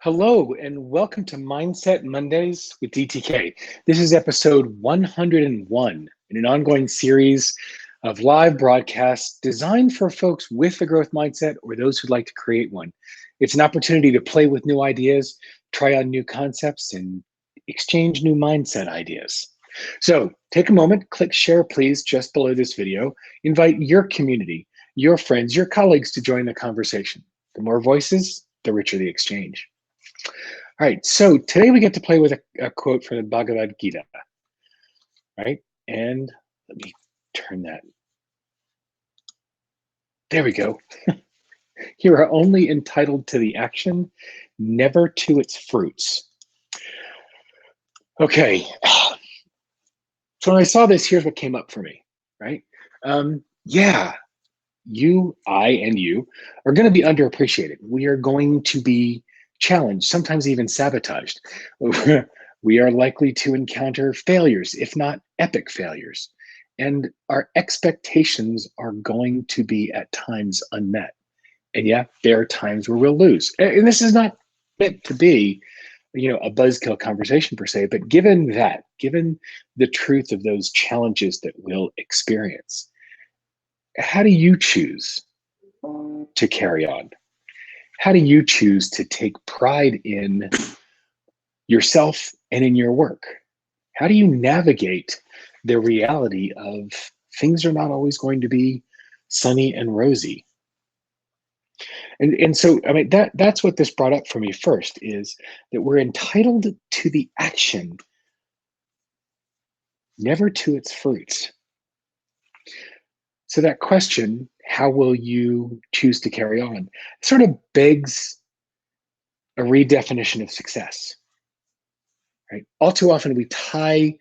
Hello, and welcome to Mindset Mondays with DTK. This is episode 101 in an ongoing series of live broadcasts designed for folks with a growth mindset or those who'd like to create one. It's an opportunity to play with new ideas, try on new concepts, and exchange new mindset ideas. So take a moment, click share, please, just below this video. Invite your community, your friends, your colleagues to join the conversation. The more voices, the richer the exchange. All right, so today we get to play with a quote from the Bhagavad-gita, right? And let me turn that. There we go. You are only entitled to the action, never to its fruits. Okay, so when I saw this, here's what came up for me, right? Yeah, you, I, and you are going to be underappreciated. We are going to be challenged, sometimes even sabotaged. We are likely to encounter failures, if not epic failures. And our expectations are going to be at times unmet. And yeah, there are times where we'll lose. And this is not meant to be, a buzzkill conversation per se, but given the truth of those challenges that we'll experience, how do you choose to carry on? How do you choose to take pride in yourself and in your work? How do you navigate the reality of things are not always going to be sunny and rosy? And so, I mean, that's what this brought up for me first, is that we're entitled to the action, never to its fruits. So that question, how will you choose to carry on, sort of begs a redefinition of success, right? All too often we tie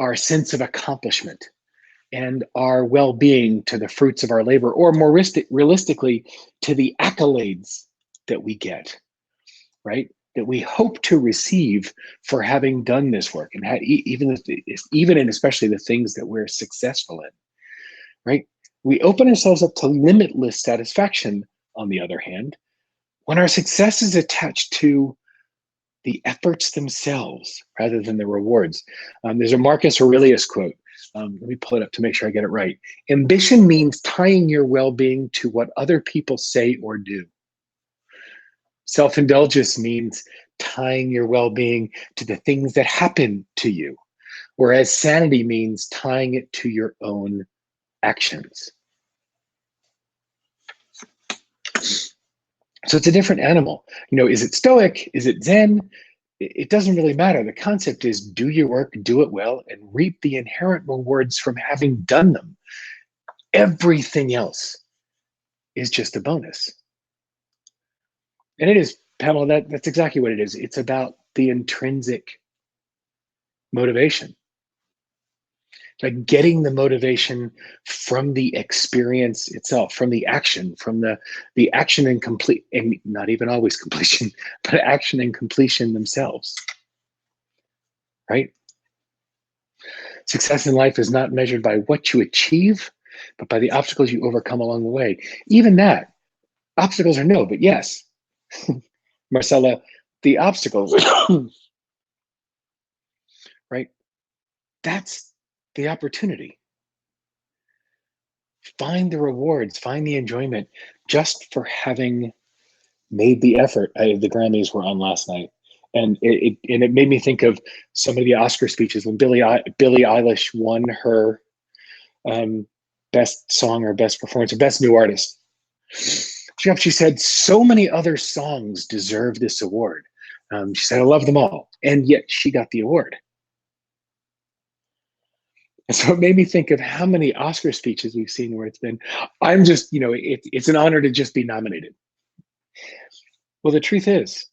our sense of accomplishment and our well-being to the fruits of our labor, or more realistically, to the accolades that we get, right? That we hope to receive for having done this work, and even and especially the things that we're successful in, right? We open ourselves up to limitless satisfaction, on the other hand, when our success is attached to the efforts themselves rather than the rewards. There's a Marcus Aurelius quote. Let me pull it up to make sure I get it right. Ambition means tying your well-being to what other people say or do. Self-indulgence means tying your well-being to the things that happen to you, whereas sanity means tying it to your own actions. So it's a different animal. Is it Stoic? Is it Zen? It doesn't really matter. The concept is do your work, do it well, and reap the inherent rewards from having done them. Everything else is just a bonus. And it is, Pamela, that's exactly what it is. It's about the intrinsic motivation. Like getting the motivation from the experience itself, from the action, from the action and complete, and not even always completion, but action and completion themselves, right? Success in life is not measured by what you achieve, but by the obstacles you overcome along the way. Even that, obstacles or no, but yes, Marcella, the obstacles, right? That's the opportunity. Find the rewards, find the enjoyment just for having made the effort. The Grammys were on last night, and it made me think of some of the Oscar speeches when Billie Eilish won her best song or best performance or best new artist. She said, so many other songs deserve this award. She said, I love them all, and yet she got the award. And so it made me think of how many Oscar speeches we've seen where it's been, I'm just, it's an honor to just be nominated. Well, the truth is,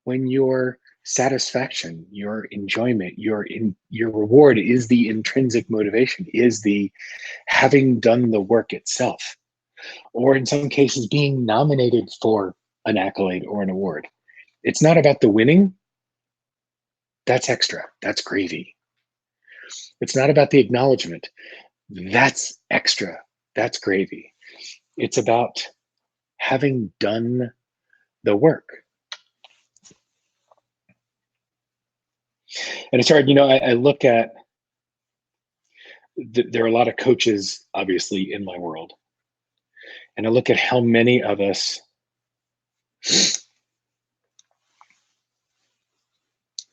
when your satisfaction, your enjoyment, your reward is the intrinsic motivation, is the having done the work itself, or in some cases being nominated for an accolade or an award. It's not about the winning. That's extra. That's gravy. It's not about the acknowledgement. That's extra. That's gravy. It's about having done the work. And it's hard, I look at, there are a lot of coaches, obviously, in my world. And I look at how many of us,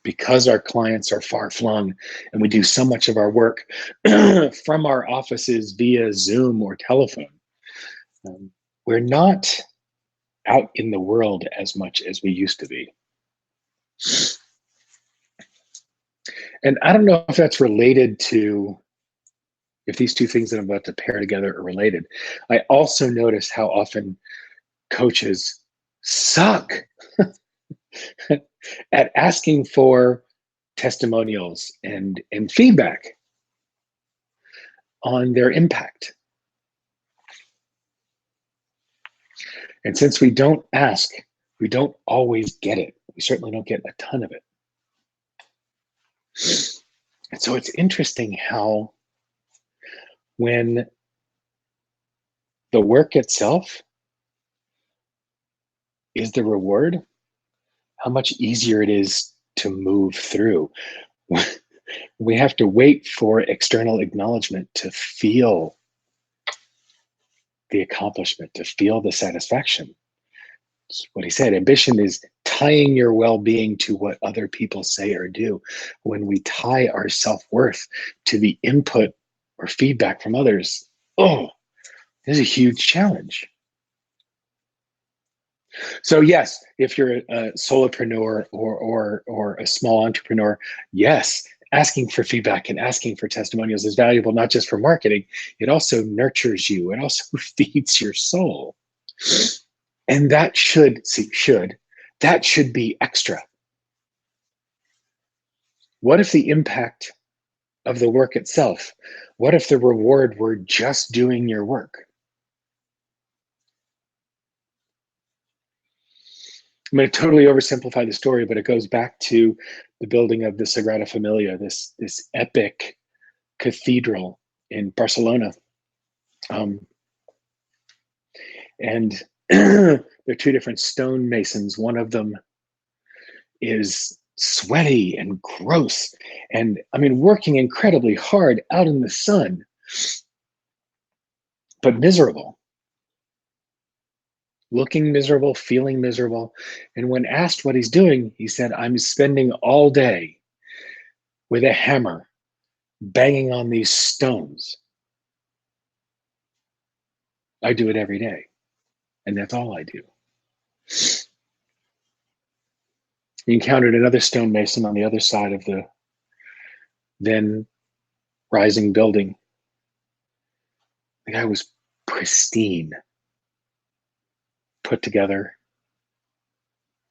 because our clients are far flung and we do so much of our work from our offices via Zoom or telephone, we're not out in the world as much as we used to be. And I don't know if that's related to, if these two things that I'm about to pair together are related. I also notice how often coaches suck at asking for testimonials and feedback on their impact. And since we don't ask, we don't always get it. We certainly don't get a ton of it. And so it's interesting how when the work itself is the reward, how much easier it is to move through. We have to wait for external acknowledgement to feel the accomplishment, to feel the satisfaction. That's what he said, ambition is tying your well-being to what other people say or do. When we tie our self-worth to the input or feedback from others, this is a huge challenge. So yes, if you're a solopreneur or a small entrepreneur, yes, asking for feedback and asking for testimonials is valuable, not just for marketing. It also nurtures you. It also feeds your soul. And that should be extra. What if the impact of the work itself, what if the reward were just doing your work? I'm going to totally oversimplify the story, but it goes back to the building of the Sagrada Familia, this epic cathedral in Barcelona. And there are two different stonemasons. One of them is sweaty and gross, and working incredibly hard out in the sun, but miserable. Looking miserable, feeling miserable. And when asked what he's doing, he said, I'm spending all day with a hammer banging on these stones. I do it every day, and that's all I do. He encountered another stonemason on the other side of the then rising building. The guy was pristine, put together,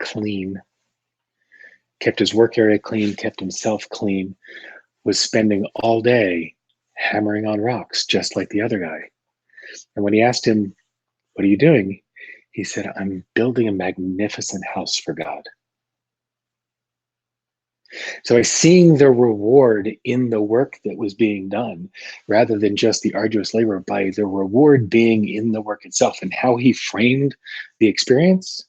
clean, kept his work area clean, kept himself clean, was spending all day hammering on rocks, just like the other guy. And when he asked him, what are you doing? He said, I'm building a magnificent house for God. So by seeing the reward in the work that was being done, rather than just the arduous labor, by the reward being in the work itself and how he framed the experience,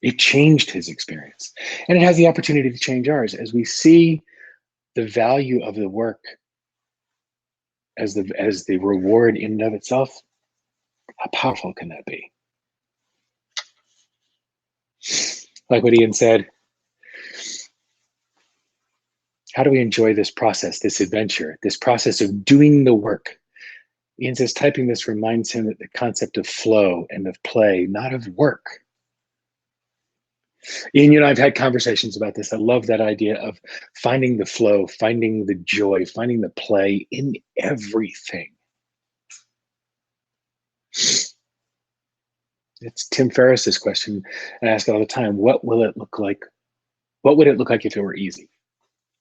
it changed his experience. And it has the opportunity to change ours as we see the value of the work as the reward in and of itself. How powerful can that be? Like what Ian said, how do we enjoy this process, this adventure, this process of doing the work? Ian says typing this reminds him that the concept of flow and of play, not of work. Ian, I've had conversations about this. I love that idea of finding the flow, finding the joy, finding the play in everything. It's Tim Ferriss's question. I ask it all the time. What will it look like? What would it look like if it were easy?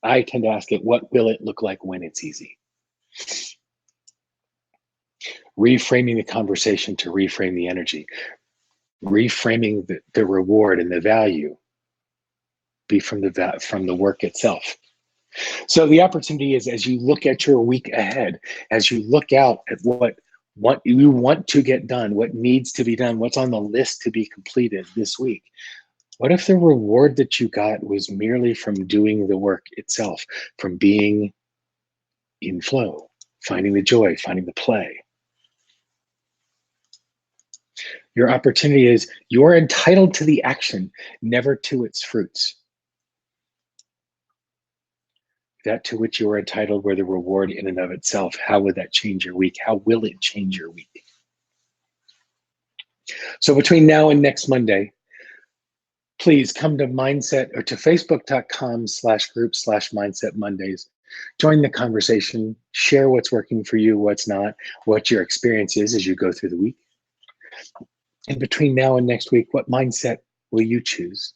I tend to ask it, what will it look like when it's easy? Reframing the conversation to reframe the energy. Reframing the reward and the value be from the work itself. So the opportunity is, as you look at your week ahead, as you look out at what you want to get done, what needs to be done, what's on the list to be completed this week, What if the reward that you got was merely from doing the work itself, from being in flow, finding the joy, finding the play? Your opportunity is you're entitled to the action, never to its fruits. That to which you are entitled were the reward in and of itself. How would that change your week? How will it change your week? So between now and next Monday, please come to mindset or to facebook.com/group/mindset Mondays. Join the conversation, share what's working for you, what's not, what your experience is as you go through the week. And between now and next week, what mindset will you choose?